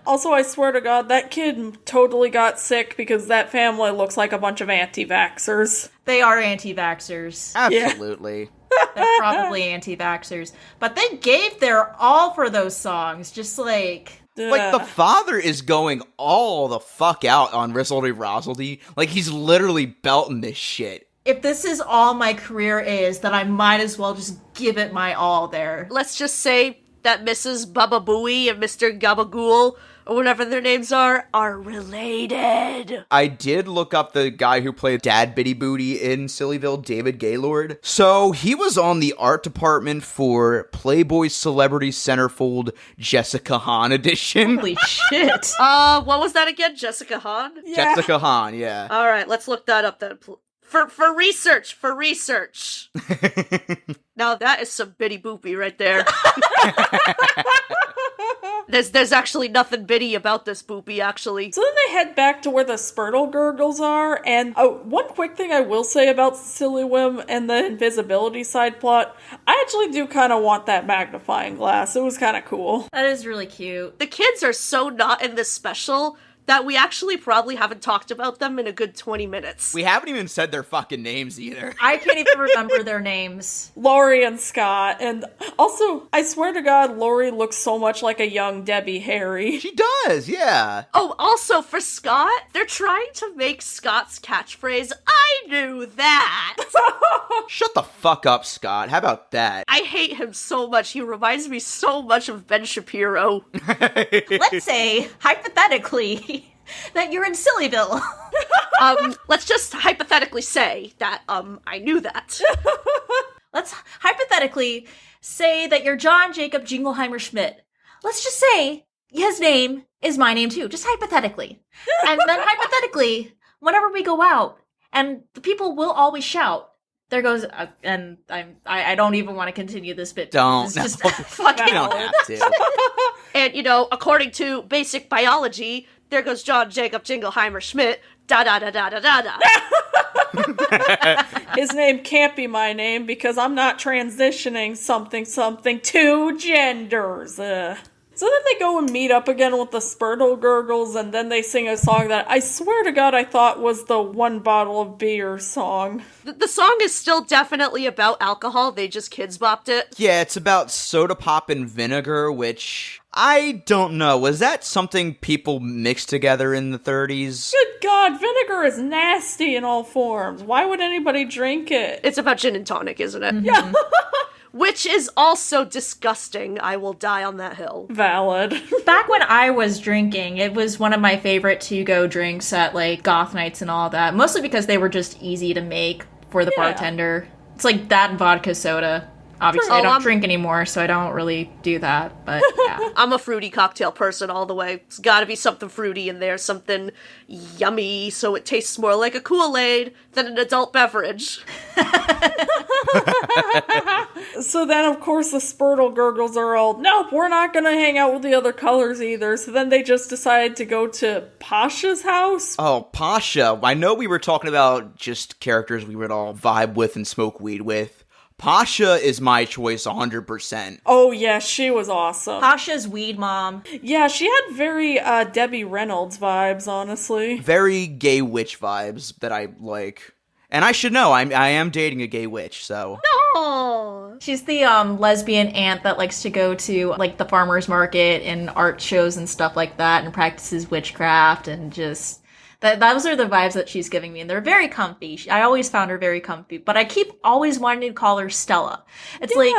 Also, I swear to God, that kid totally got sick because that family looks like a bunch of anti-vaxxers. They are anti-vaxxers. Absolutely. They're probably anti-vaxxers. But they gave their all for those songs, just like... Like, the father is going all the fuck out on Rizzledy Rozzledy. Like, he's literally belting this shit. If this is all my career is, then I might as well just give it my all there. Let's just say that Mrs. Baba Booey and Mr. Gabagool, or whatever their names are related. I did look up the guy who played Dad Bitty Booty in Sillyville, David Gaylord. So, he was on the art department for Playboy Celebrity Centerfold Jessica Hahn edition. Holy shit. What was that again? Jessica Hahn? Yeah. Jessica Hahn, yeah. Alright, let's look that up then. For research. Now that is some bitty boopy right there. There's actually nothing bitty about this boopy, actually. So then they head back to where the Spurtle Gurgles are, and one quick thing I will say about Sillywhim and the invisibility side plot, I actually do kind of want that magnifying glass. It was kind of cool. That is really cute. The kids are so not in this special that we actually probably haven't talked about them in a good 20 minutes. We haven't even said their fucking names either. I can't even remember their names. Lori and Scott, and also, I swear to God, Lori looks so much like a young Debbie Harry. She does, yeah. Oh, also, for Scott, they're trying to make Scott's catchphrase, "I knew that." Shut the fuck up, Scott. How about that? I hate him so much. He reminds me so much of Ben Shapiro. Let's say, hypothetically, that you're in Sillyville. Let's just hypothetically say that, I knew that. Let's hypothetically say that you're John Jacob Jingleheimer Schmidt. Let's just say his name is my name too, just hypothetically. And then hypothetically, whenever we go out, and the people will always shout, there goes, and I don't even want to continue this bit. Don't. It's just No. fucking. You don't have to. And, according to basic biology, there goes John Jacob Jingleheimer Schmidt, da-da-da-da-da-da-da. His name can't be my name because I'm not transitioning something to genders. So then they go and meet up again with the Spurtle Gurgles, and then they sing a song that I swear to God I thought was the One Bottle of Beer song. The song is still definitely about alcohol, they just kids bopped it. Yeah, it's about soda pop and vinegar, which I don't know. Was that something people mixed together in the 30s? Good God, vinegar is nasty in all forms. Why would anybody drink it? It's about gin and tonic, isn't it? Yeah. Which is also disgusting. I will die on that hill. Valid. Back when I was drinking, it was one of my favorite to-go drinks at, like, goth nights and all that. Mostly because they were just easy to make for the bartender. It's like that and vodka soda. Obviously, I don't drink anymore, so I don't really do that, but yeah. I'm a fruity cocktail person all the way. It's gotta be something fruity in there, something yummy, so it tastes more like a Kool-Aid than an adult beverage. So then, of course, the Spurtle Gurgles are all, nope, we're not gonna hang out with the other colors either. So then they just decide to go to Pasha's house. Oh, Pasha. I know we were talking about just characters we would all vibe with and smoke weed with. Pasha is my choice 100%. Oh, yeah, she was awesome. Pasha's weed mom. Yeah, she had very Debbie Reynolds vibes, honestly. Very gay witch vibes that I like. And I should know, I am dating a gay witch, so... Oh, She's the lesbian aunt that likes to go to, like, the farmer's market and art shows and stuff like that and practices witchcraft and just... Those are the vibes that she's giving me, and they're very comfy. I always found her very comfy, but I keep always wanting to call her Stella. It's like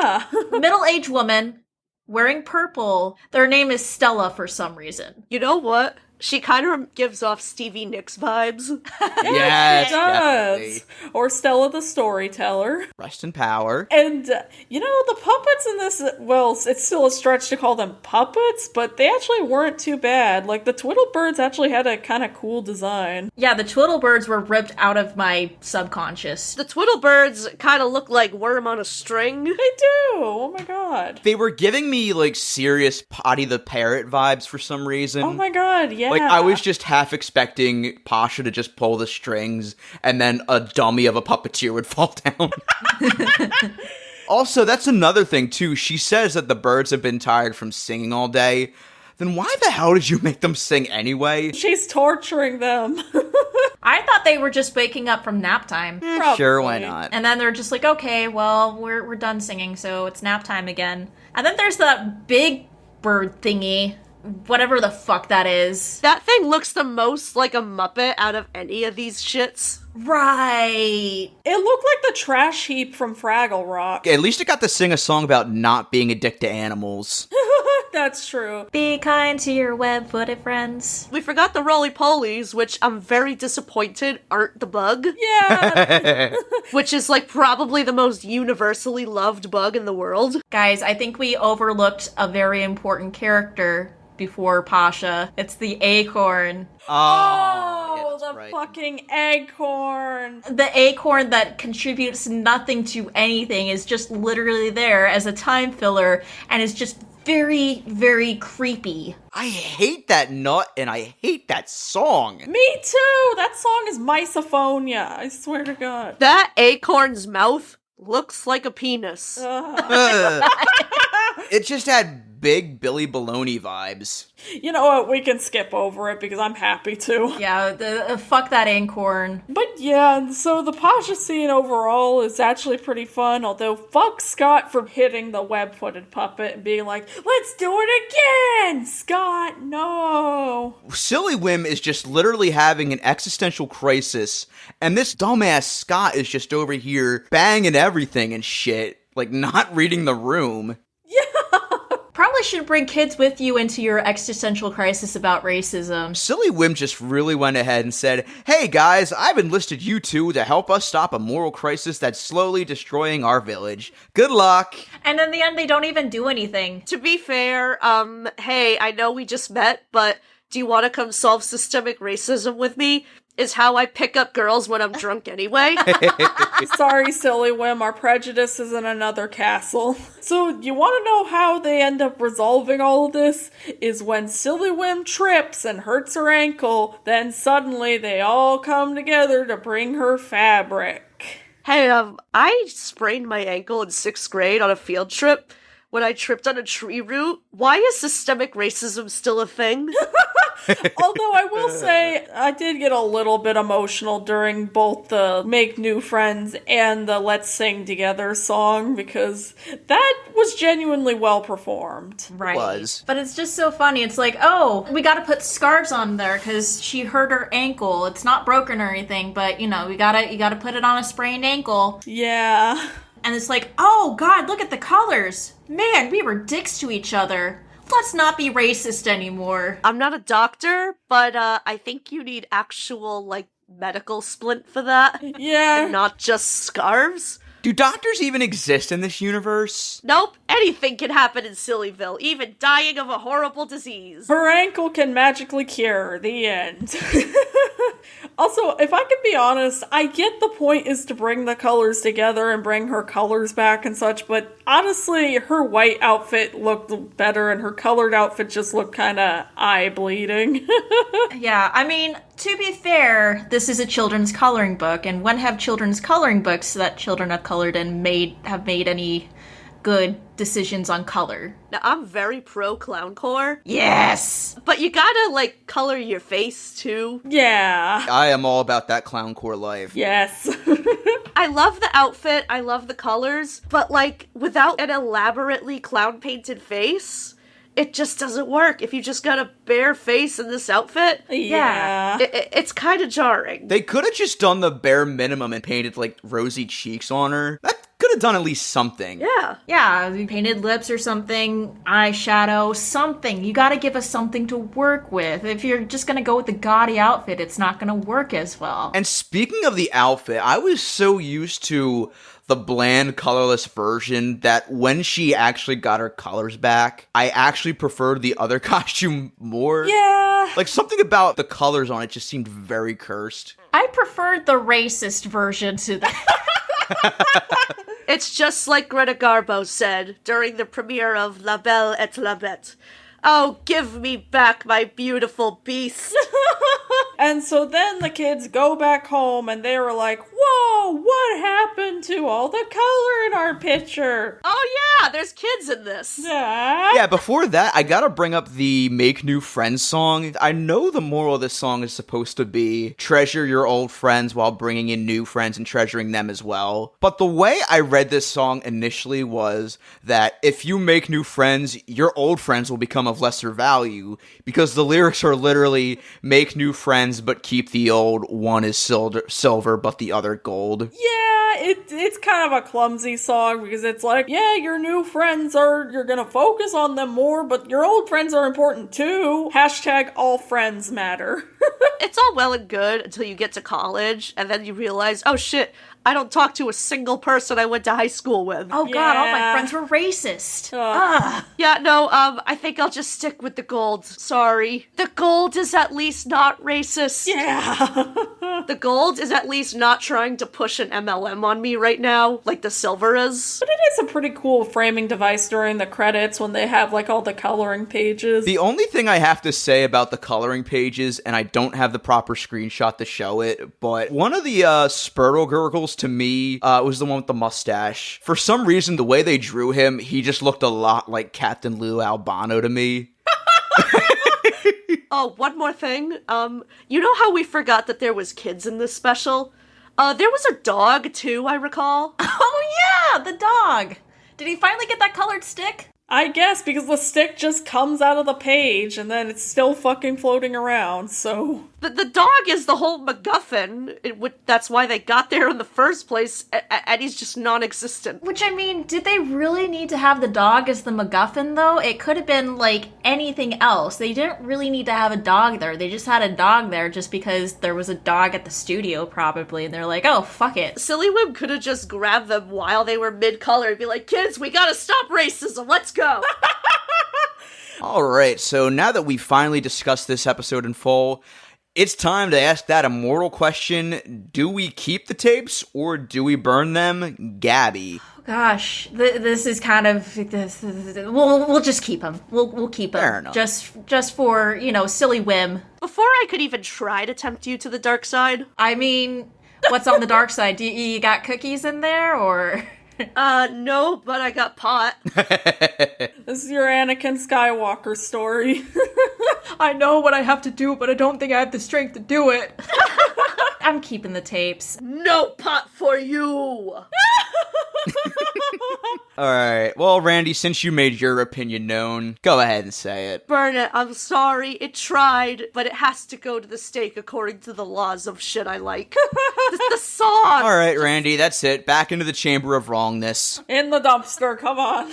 middle-aged woman wearing purple. Their name is Stella for some reason. you know what? She kind of gives off Stevie Nicks vibes. Yes, It does. definitely. Or Stella the Storyteller. Rest in power. And, the puppets in this, well, it's still a stretch to call them puppets, but they actually weren't too bad. Like, the Twiddlebirds actually had a kind of cool design. Yeah, the Twiddlebirds were ripped out of my subconscious. The Twiddlebirds kind of look like worm on a string. They do! Oh my god. They were giving me, like, serious Potty the Parrot vibes for some reason. Oh my god, yeah. Like, I was just half expecting Pasha to just pull the strings, and then a dummy of a puppeteer would fall down. Also, that's another thing, too. She says that the birds have been tired from singing all day. Then why the hell did you make them sing anyway? She's torturing them. I thought they were just waking up from nap time. Sure, why Probably. not? And then they're just like, okay, well, we're done singing, so it's nap time again. And then there's that big bird thingy, whatever the fuck that is. That thing looks the most like a Muppet out of any of these shits. Right. It looked like the trash heap from Fraggle Rock. At least it got to sing a song about not being addicted to animals. That's true. Be kind to your web-footed friends. We forgot the roly-polies, which I'm very disappointed aren't the bug. Yeah. Which is, like, probably the most universally loved bug in the world. Guys, I think we overlooked a very important character before Pasha. It's the acorn. Oh, that's the right. fucking acorn. The acorn that contributes nothing to anything is just literally there as a time filler and is just very, very creepy. I hate that nut and I hate that song. Me too. That song is misophonia. I swear to God. That acorn's mouth looks like a penis. It just had big Billy Baloney vibes. You know what? We can skip over it because I'm happy to. Yeah, fuck that acorn. But yeah, so the Pasha scene overall is actually pretty fun, although fuck Scott for hitting the web-footed puppet and being like, let's do it again! Scott, no! Sillywhim is just literally having an existential crisis, and this dumbass Scott is just over here banging everything and shit, like not reading the room. Probably should bring kids with you into your existential crisis about racism. Sillywhim just really went ahead and said, hey guys, I've enlisted you two to help us stop a moral crisis that's slowly destroying our village. Good luck! And in the end, they don't even do anything. To be fair, hey, I know we just met, but do you want to come solve systemic racism with me? Is how I pick up girls when I'm drunk anyway. Sorry, Sillywhim, our prejudice is in another castle. So, you want to know how they end up resolving all of this? Is when Sillywhim trips and hurts her ankle, then suddenly they all come together to bring her fabric. Hey, I sprained my ankle in 6th grade on a field trip when I tripped on a tree root. Why is systemic racism still a thing? Although I will say, I did get a little bit emotional during both the Make New Friends and the Let's Sing Together song, because that was genuinely well performed. Right. Was. But it's just so funny. It's like, oh, we gotta put scarves on there because she hurt her ankle. It's not broken or anything, but, you know, you gotta put it on a sprained ankle. Yeah. And it's like, oh god, look at the colors. Man, we were dicks to each other. Let's not be racist anymore. I'm not a doctor, but I think you need actual, like, medical splint for that. Yeah. And not just scarves. Do doctors even exist in this universe? Nope, anything can happen in Sillyville, even dying of a horrible disease. Her ankle can magically cure. The end. Also, if I can be honest, I get the point is to bring the colors together and bring her colors back and such, but honestly, her white outfit looked better and her colored outfit just looked kind of eye-bleeding. Yeah, I mean, to be fair, this is a children's coloring book, and when have children's coloring books that children have colored and have made any good decisions on color? Now, I'm very pro clowncore, Yes! but you gotta, like, color your face, too. Yeah. I am all about that clowncore life. Yes. I love the outfit, I love the colors, but, like, without an elaborately clown-painted face, it just doesn't work. If you just got a bare face in this outfit, Yeah. it's kind of jarring. They could have just done the bare minimum and painted, like, rosy cheeks on her. That could have done at least something. Yeah. Yeah, painted lips or something, eyeshadow, something. You gotta give us something to work with. If you're just gonna go with the gaudy outfit, it's not gonna work as well. And speaking of the outfit, I was so used to the bland, colorless version that when she actually got her colors back, I actually preferred the other costume more. Yeah. Like, something about the colors on it just seemed very cursed. I preferred the racist version to that. It's just like Greta Garbo said during the premiere of La Belle et la Bête. Oh, give me back my beautiful beast. And so then the kids go back home and they were like, whoa, what happened to all the color in our picture? Oh yeah, there's kids in this. Yeah, before that, I gotta bring up the Make New Friends song. I know the moral of this song is supposed to be treasure your old friends while bringing in new friends and treasuring them as well. But the way I read this song initially was that if you make new friends, your old friends will become of lesser value, because the lyrics are literally make new friends but keep the old, one is silver but the other gold. Yeah, it's kind of a clumsy song because it's like, yeah, your new friends you're gonna focus on them more, but your old friends are important too. Hashtag all friends matter. It's all well and good until you get to college, and then you realize, oh shit, I don't talk to a single person I went to high school with. Oh god, all my Yeah. friends were racist. Yeah, no, I think I'll just stick with the gold. Sorry. The gold is at least not racist. Yeah. The gold is at least not trying to push an MLM on me right now, like the silver is. But it is a pretty cool framing device during the credits when they have like all the coloring pages. The only thing I have to say about the coloring pages, and I don't have the proper screenshot to show it, but one of the Spurtle Gurgles to me was the one with the mustache. For some reason, the way they drew him, he just looked a lot like Captain Lou Albano to me. Oh, one more thing. You know how we forgot that there was kids in this special? There was a dog, too, I recall. Oh yeah, the dog. Did he finally get that colored stick? I guess, because the stick just comes out of the page and then it's still fucking floating around, so... The dog is the whole MacGuffin. That's why they got there in the first place, and he's just non-existent. Which, I mean, did they really need to have the dog as the MacGuffin, though? It could have been, like, anything else. They didn't really need to have a dog there. They just had a dog there just because there was a dog at the studio, probably, and they're like, oh, fuck it. Sillywhim could have just grabbed them while they were mid-color and be like, kids, we gotta stop racism, let's go! Alright, so now that we finally discussed this episode in full, it's time to ask that immortal question, do we keep the tapes or do we burn them? Gabby. Gosh, this is kind of... We'll just keep them. We'll keep them. Fair enough. Just for, Sillywhim. Before I could even try to tempt you to the dark side... I mean, what's on the dark side? You got cookies in there, or... No, but I got pot. This is your Anakin Skywalker story. I know what I have to do, but I don't think I have the strength to do it. I'm keeping the tapes. No pot for you! Alright, well, Randy, since you made your opinion known, go ahead and say it. Burn it, I'm sorry, it tried, but it has to go to the stake according to the laws of shit I like. the song! Alright, Randy, that's it. Back into the Chamber of Wrongness. In the dumpster, come on.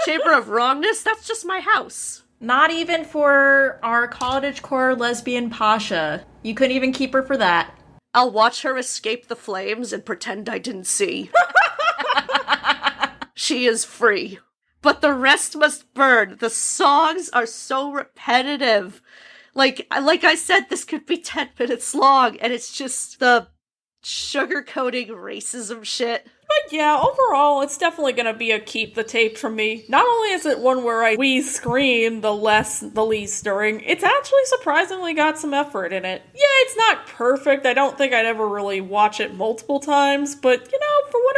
Chamber of Wrongness? That's just my house. Not even for our cottagecore lesbian Pasha. You couldn't even keep her for that. I'll watch her escape the flames and pretend I didn't see. She is free. But the rest must burn. The songs are so repetitive. Like I said, this could be 10 minutes long, and it's just the sugarcoating racism shit. But yeah, overall, it's definitely gonna be a keep the tape from me. Not only is it one where we scream the least during, it's actually surprisingly got some effort in it. Yeah, it's not perfect. I don't think I'd ever really watch it multiple times, but for what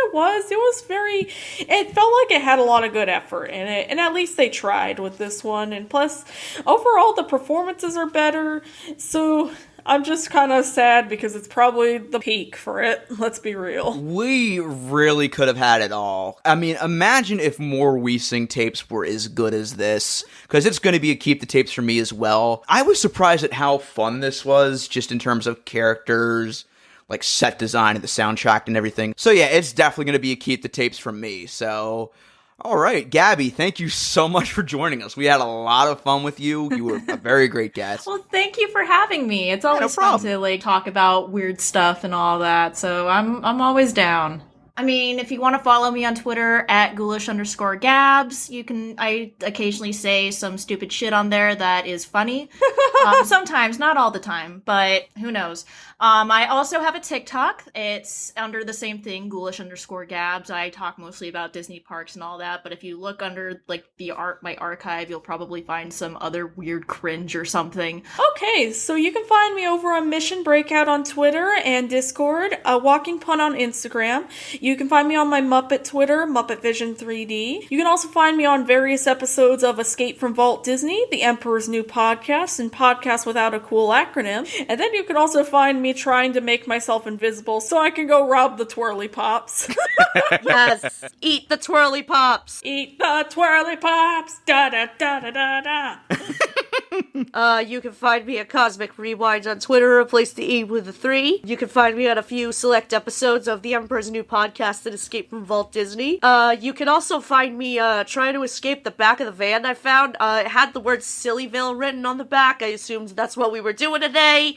it felt like it had a lot of good effort in it, and at least they tried with this one. And plus, overall, the performances are better, so... I'm just kind of sad because it's probably the peak for it, let's be real. We really could have had it all. I mean, imagine if more We Sing tapes were as good as this, because it's going to be a keep the tapes for me as well. I was surprised at how fun this was, just in terms of characters, like set design and the soundtrack and everything. So yeah, it's definitely going to be a keep the tapes from me, so... Alright, Gabby, thank you so much for joining us. We had a lot of fun with you. You were a very great guest. Well, thank you for having me. It's always fun to talk about weird stuff and all that, so I'm always down. I mean, if you want to follow me on Twitter at ghoulish_gabs, I occasionally say some stupid shit on there that is funny. Sometimes, not all the time, but who knows. I also have a TikTok. It's under the same thing, ghoulish_gabs. I talk mostly about Disney parks and all that, but if you look under my archive, you'll probably find some other weird cringe or something. Okay, so you can find me over on Mission Breakout on Twitter and Discord, Walking Pun on Instagram. You can find me on my Muppet Twitter, Muppet Vision 3D. You can also find me on various episodes of Escape from Walt Disney, The Emperor's New Podcast, and Podcast Without a Cool Acronym. And then you can also find me trying to make myself invisible so I can go rob the Twirly Pops. Yes, eat the Twirly Pops. Eat the Twirly Pops. Da da da da da da. You can find me at Cosmic Rewind on Twitter, replace the E with a 3. You can find me on a few select episodes of The Emperor's New Podcast and Escape from Vault Disney. You can also find me trying to escape the back of the van I found. It had the word Sillyville written on the back. I assumed that's what we were doing today.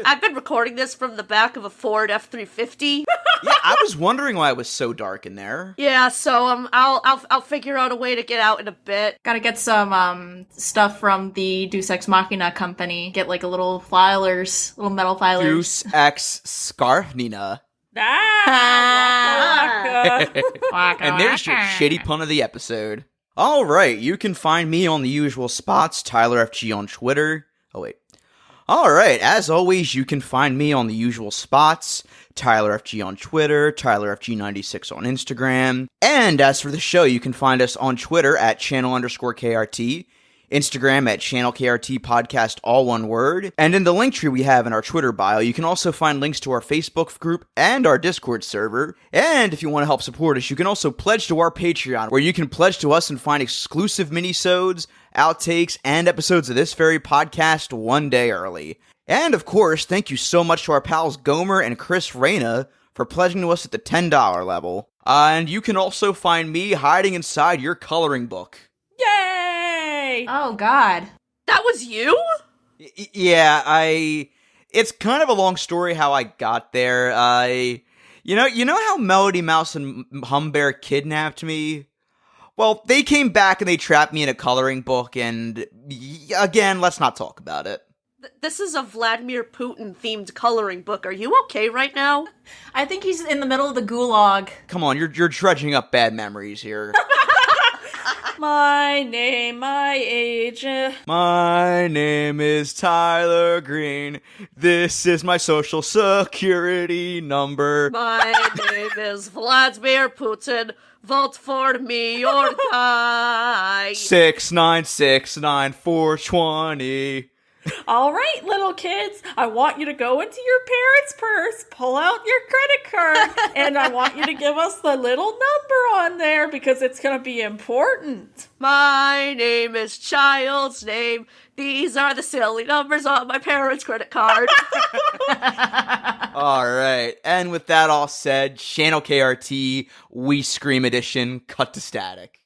I've been recording this from the back of a Ford F-350. Yeah, I was wondering why it was so dark in there. Yeah, so I'll figure out a way to get out in a bit. Gotta get some stuff from the Deus Ex Machina company. Get like a little metal filers. Deus Ex Scarfnina. And there's your shitty pun of the episode. Alright, you can find me on the usual spots, Tyler FG on Twitter. Oh wait. Alright, as always, you can find me on the usual spots, Tyler FG on Twitter, Tyler FG96 on Instagram. And as for the show, you can find us on Twitter at channel_KRT, Instagram at Channel KRT Podcast, all one word. And in the link tree we have in our Twitter bio, you can also find links to our Facebook group and our Discord server. And if you want to help support us, you can also pledge to our Patreon, where you can pledge to us and find exclusive minisodes, outtakes, and episodes of this very podcast one day early. And of course, thank you so much to our pals Gomer and Chris Reyna for pledging to us at the $10 level. And you can also find me hiding inside your coloring book. Yay! Oh, God. That was you? Yeah, it's kind of a long story how I got there. You know how Melody Mouse and Humbear kidnapped me? Well, they came back and they trapped me in a coloring book, and again, let's not talk about it. This is a Vladimir Putin-themed coloring book. Are you okay right now? I think he's in the middle of the gulag. Come on, you're dredging up bad memories here. My name, my age. My name is Tyler Green. This is my social security number. My name is Vladimir Putin. Vote for me or die. 6969420. All right, little kids, I want you to go into your parents' purse, pull out your credit card, and I want you to give us the little number on there because it's going to be important. My name is Child's name. These are the silly numbers on my parents' credit card. All right, and with that all said, Channel KRT, We Scream Edition, cut to static.